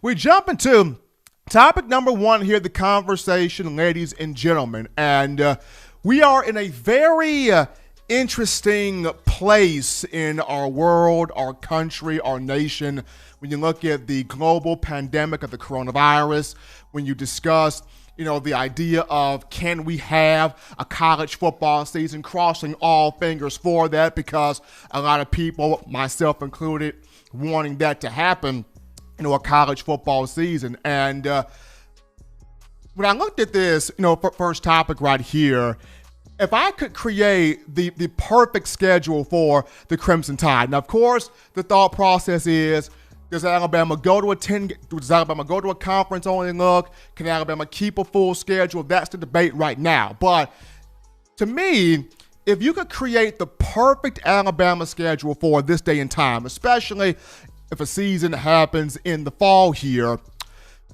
We jump into topic number one here, the conversation, ladies and gentlemen. And we are in a very interesting place in our world, our country, our nation. When you look at the global pandemic of the coronavirus, when you discuss the idea of can we have a college football season, crossing all fingers for that, because a lot of people, myself included, wanting that to happen, a college football season. And when I looked at this, first topic right here, if I could create the perfect schedule for the Crimson Tide. Now, of course, the thought process is, does Alabama go to a conference-only look? Can Alabama keep a full schedule? That's the debate right now. But to me, if you could create the perfect Alabama schedule for this day and time, especially if a season happens in the fall here,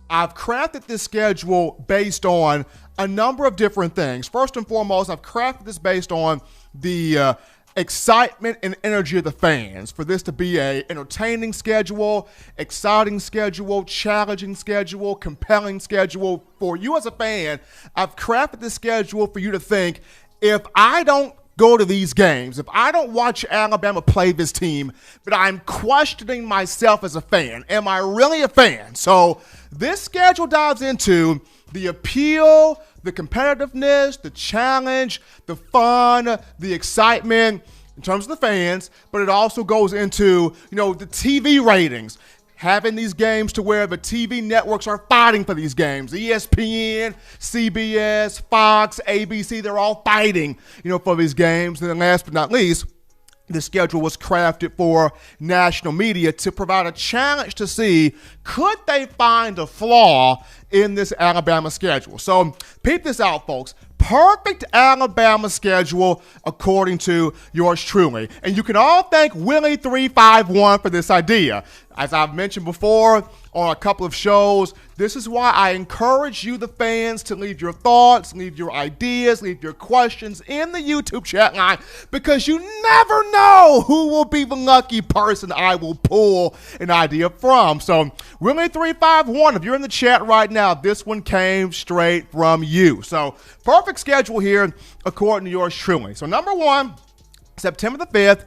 I've crafted this schedule based on a number of different things. First and foremost, I've crafted this based on the excitement and energy of the fans, for this to be a entertaining schedule, exciting schedule, challenging schedule, compelling schedule. For you as a fan, I've crafted this schedule for you to think, if I don't go to these games, if I don't watch Alabama play this team, but I'm questioning myself as a fan, am I really a fan? So this schedule dives into the appeal, the competitiveness, the challenge, the fun, the excitement in terms of the fans, but it also goes into, the TV ratings, having these games to where the TV networks are fighting for these games. ESPN, CBS, Fox, ABC, they're all fighting, for these games. And then last but not least, the schedule was crafted for national media to provide a challenge to see, could they find a flaw in this Alabama schedule? So peep this out, folks. Perfect Alabama schedule according to yours truly. And you can all thank Willie351 for this idea. As I've mentioned before on a couple of shows, this is why I encourage you, the fans, to leave your thoughts, leave your ideas, leave your questions in the YouTube chat line, because you never know who will be the lucky person I will pull an idea from. So Willie351, if you're in the chat right now, this one came straight from you. So perfect schedule here according to yours truly. So number one, September the 5th,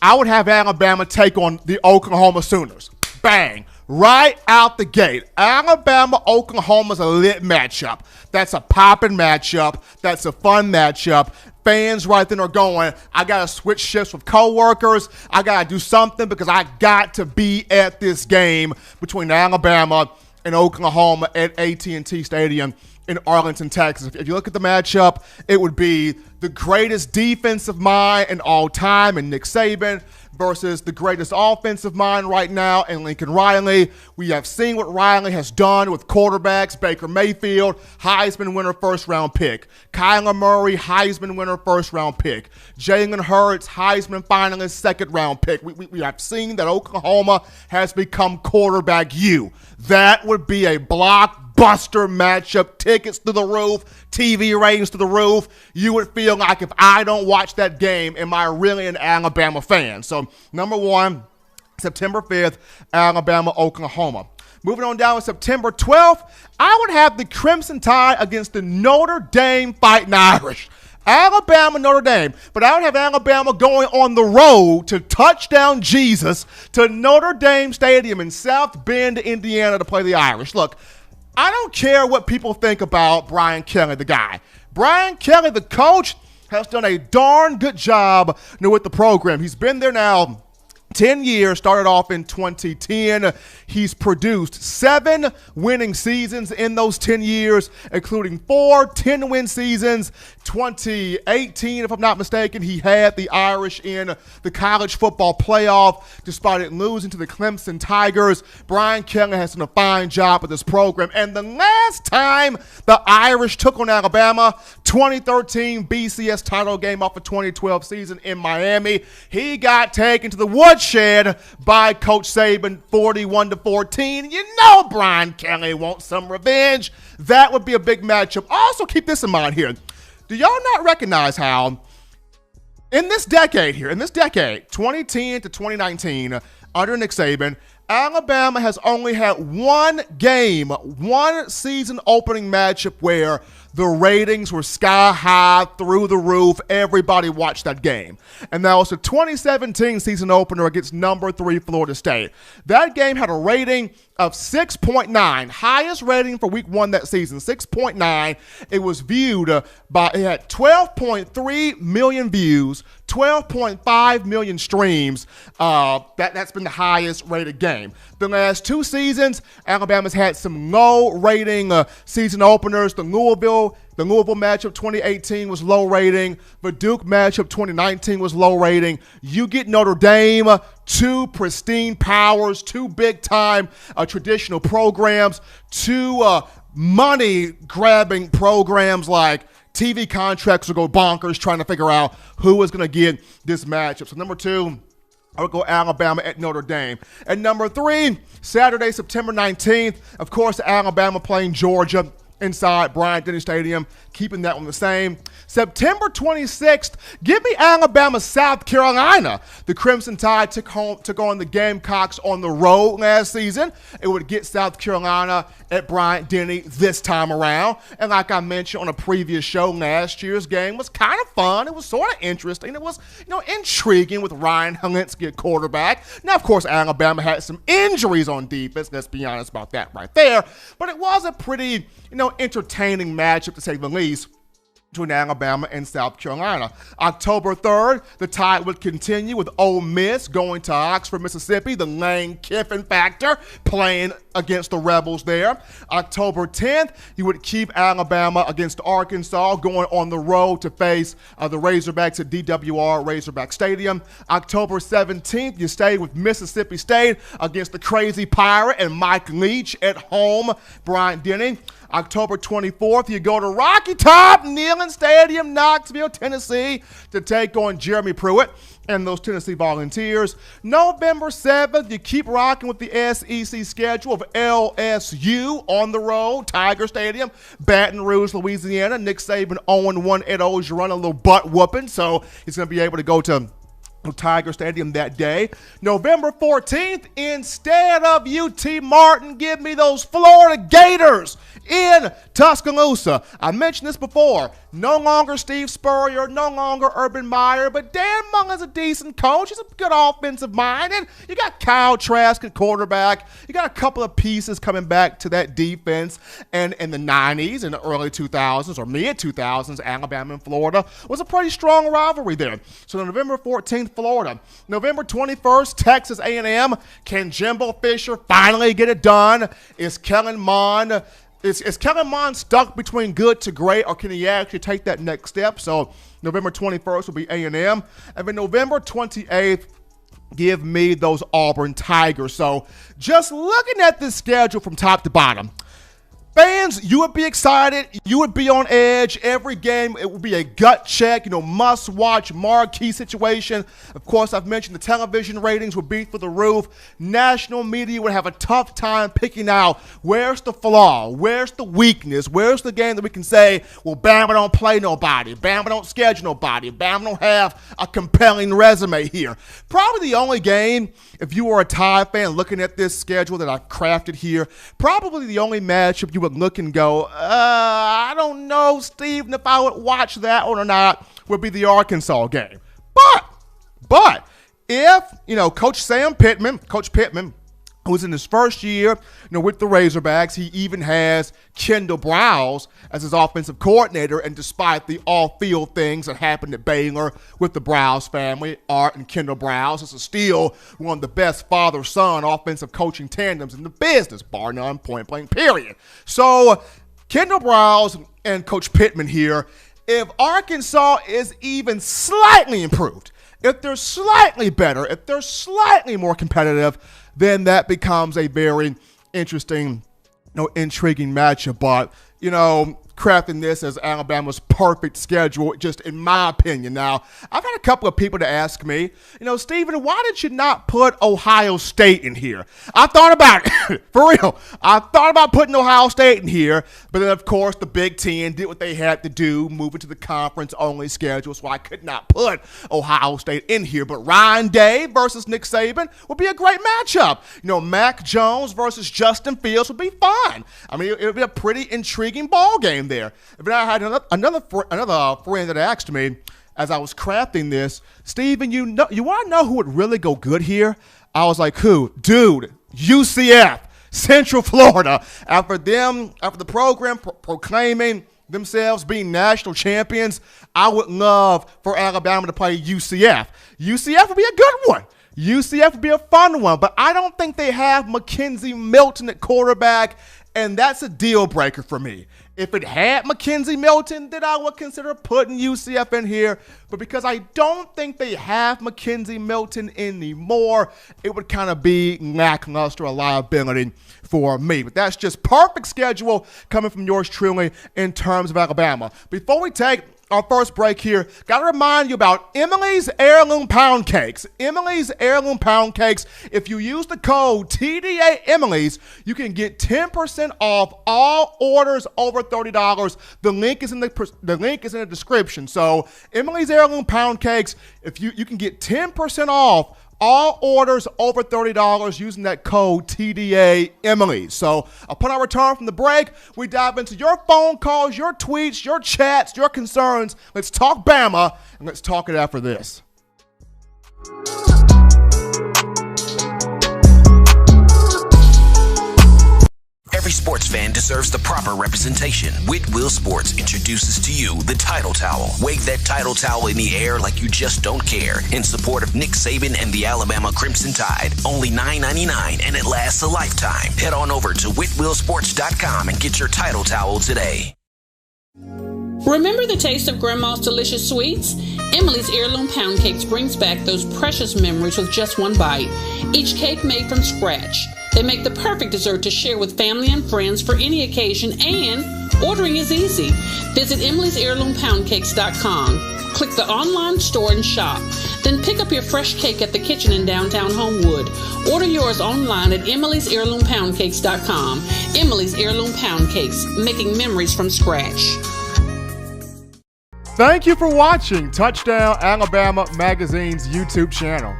I would have Alabama take on the Oklahoma Sooners. Bang. Right out the gate. Alabama-Oklahoma's a lit matchup. That's a popping matchup. That's a fun matchup. Fans right then are going, I got to switch shifts with coworkers. I got to do something because I got to be at this game between Alabama and Oklahoma at AT&T Stadium in Arlington, Texas. If you look at the matchup, it would be the greatest defensive mind in all time in Nick Saban versus the greatest offensive mind right now in Lincoln Riley. We have seen what Riley has done with quarterbacks. Baker Mayfield, Heisman winner, first-round pick. Kyler Murray, Heisman winner, first-round pick. Jalen Hurts, Heisman finalist, second-round pick. We have seen that Oklahoma has become quarterback U. That would be a blockbuster matchup. Tickets through the roof, TV ratings through the roof. You would feel like, if I don't watch that game, am I really an Alabama fan? So number one, September 5th, Alabama, Oklahoma. Moving on down to September 12th, I would have the Crimson Tide against the Notre Dame Fighting Irish. Alabama, Notre Dame. But I would have Alabama going on the road to touchdown Jesus to Notre Dame Stadium in South Bend, Indiana, to play the Irish. Look, I don't care what people think about Brian Kelly, the guy. Brian Kelly, the coach, has done a darn good job with the program. He's been there now 10 years, started off in 2010. He's produced 7 winning seasons in those 10 years, including 4 10-win seasons. 2018, if I'm not mistaken, he had the Irish in the college football playoff, despite it losing to the Clemson Tigers. Brian Kelly has done a fine job with this program. And the last time the Irish took on Alabama, 2013 BCS title game off a 2012 season in Miami, he got taken to the woodshed by Coach Saban, 41-14. You know Brian Kelly wants some revenge. That would be a big matchup. Also, keep this in mind here. Do y'all not recognize how in this decade, 2010 to 2019, under Nick Saban, Alabama has only had one game, one season opening matchup where the ratings were sky high, through the roof. Everybody watched that game. And that was the 2017 season opener against number 3 Florida State. That game had a rating of 6.9, highest rating for week 1 that season, 6.9. It was viewed it had 12.3 million views, 12.5 million streams. That's been the highest rated game. The last 2 seasons, Alabama's had some low rating season openers. The Louisville matchup 2018 was low rating. The Duke matchup 2019 was low rating. You get Notre Dame, 2 pristine powers, 2 big-time traditional programs, 2 money-grabbing programs like TV contracts will go bonkers trying to figure out who is going to get this matchup. So number 2, I would go Alabama at Notre Dame. And number 3, Saturday, September 19th, of course, Alabama playing Georgia inside Bryant-Denny Stadium, keeping that one the same. September 26th, give me Alabama, South Carolina. The Crimson Tide took on the Gamecocks on the road last season. It would get South Carolina at Bryant-Denny this time around. And like I mentioned on a previous show, last year's game was kind of fun. It was sort of interesting. It was, intriguing with Ryan Hilinski at quarterback. Now, of course, Alabama had some injuries on defense. Let's be honest about that right there. But it was a pretty, entertaining matchup to say the least between Alabama and South Carolina. October 3rd, the Tide would continue with Ole Miss going to Oxford, Mississippi, the Lane Kiffin factor, playing against the Rebels there. October 10th, you would keep Alabama against Arkansas, going on the road to face the Razorbacks at DWR Razorback Stadium. October 17th, you stay with Mississippi State against the Crazy Pirate and Mike Leach at home, Bryant-Denny. October 24th, you go to Rocky Top, Neyland Stadium, Knoxville, Tennessee, to take on Jeremy Pruitt and those Tennessee Volunteers. November 7th, you keep rocking with the SEC schedule of LSU on the road, Tiger Stadium, Baton Rouge, Louisiana. Nick Saban 0-1 at Ogeron, a little butt whooping, so he's going to be able to go to Tiger Stadium that day. November 14th, instead of UT Martin, give me those Florida Gators in Tuscaloosa. I mentioned this before. No longer Steve Spurrier, no longer Urban Meyer, but Dan Mullen's a decent coach. He's a good offensive mind. And you got Kyle Trask at quarterback. You got a couple of pieces coming back to that defense. And in the 90s and the early 2000s or mid-2000s, Alabama and Florida was a pretty strong rivalry there. So November 14th, Florida. November 21st, Texas A&M. Can Jimbo Fisher finally get it done? Is Kellen Mond stuck between good to great, or can he actually take that next step? So November 21st will be A&M. And then November 28th, give me those Auburn Tigers. So just looking at this schedule from top to bottom, fans, you would be excited. You would be on edge. Every game, it would be a gut check, must-watch, marquee situation. Of course, I've mentioned the television ratings would be through the roof. National media would have a tough time picking out where's the flaw, where's the weakness, where's the game that we can say, well, Bama don't play nobody, Bama don't schedule nobody, Bama don't have a compelling resume here. Probably the only game, if you were a Tide fan looking at this schedule that I've crafted here, probably the only matchup you would look and go, I don't know, Steve, if I would watch that one or not, would be the Arkansas game. But if, Coach Pittman, who's in his first year, with the Razorbacks, he even has Kendall Browse as his offensive coordinator, and despite the off-field things that happened at Baylor with the Browse family, Art and Kendall Browse, this is still one of the best father-son offensive coaching tandems in the business, bar none, point blank, period. So Kendall Browse and Coach Pittman here, if Arkansas is even slightly improved, if they're slightly better, if they're slightly more competitive, then that becomes a very interesting, intriguing matchup. But, crafting this as Alabama's perfect schedule, just in my opinion. Now, I've had a couple of people to ask me, Stephen, why did you not put Ohio State in here? I thought about it, for real. I thought about putting Ohio State in here, but then, of course, the Big Ten did what they had to do, moving to the conference-only schedule, so I could not put Ohio State in here. But Ryan Day versus Nick Saban would be a great matchup. Mac Jones versus Justin Fields would be fun. I mean, it would be a pretty intriguing ball game there. But I had another friend that asked me as I was crafting this, Steven, you want to know who would really go good here? I was like, who? Dude, UCF, Central Florida. After the program proclaiming themselves being national champions, I would love for Alabama to play UCF. UCF would be a good one. UCF would be a fun one, but I don't think they have McKenzie Milton at quarterback, and that's a deal breaker for me. If it had McKenzie Milton, then I would consider putting UCF in here. But because I don't think they have McKenzie Milton anymore, it would kind of be lackluster, a liability for me. But that's just perfect schedule coming from yours truly in terms of Alabama. Before we take our first break here, got to remind you about Emily's Heirloom Pound Cakes. Emily's Heirloom Pound Cakes. If you use the code TDA Emily's, you can get 10% off all orders over $30. The link is in the description. So Emily's Heirloom Pound Cakes, if you can get 10% off all orders over $30 using that code TDA Emily. So upon our return from the break, we dive into your phone calls, your tweets, your chats, your concerns. Let's talk Bama, and let's talk it after this. Every sports fan deserves the proper representation. Whitwell Sports introduces to you the Title Towel. Wave that Title Towel in the air like you just don't care. In support of Nick Saban and the Alabama Crimson Tide. Only $9.99 and it lasts a lifetime. Head on over to whitwellsports.com and get your Title Towel today. Remember the taste of Grandma's delicious sweets? Emily's Heirloom Pound Cakes brings back those precious memories with just one bite. Each cake made from scratch. They make the perfect dessert to share with family and friends for any occasion, and ordering is easy. Visit Emily'sHeirloomPoundCakes.com. Click the online store and shop. Then pick up your fresh cake at the kitchen in downtown Homewood. Order yours online at Emily'sHeirloomPoundCakes.com. Emily's Heirloom Pound Cakes, making memories from scratch. Thank you for watching Touchdown Alabama Magazine's YouTube channel.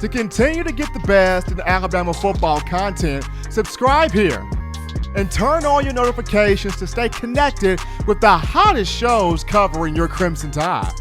To continue to get the best in Alabama football content, subscribe here and turn on your notifications to stay connected with the hottest shows covering your Crimson Tide.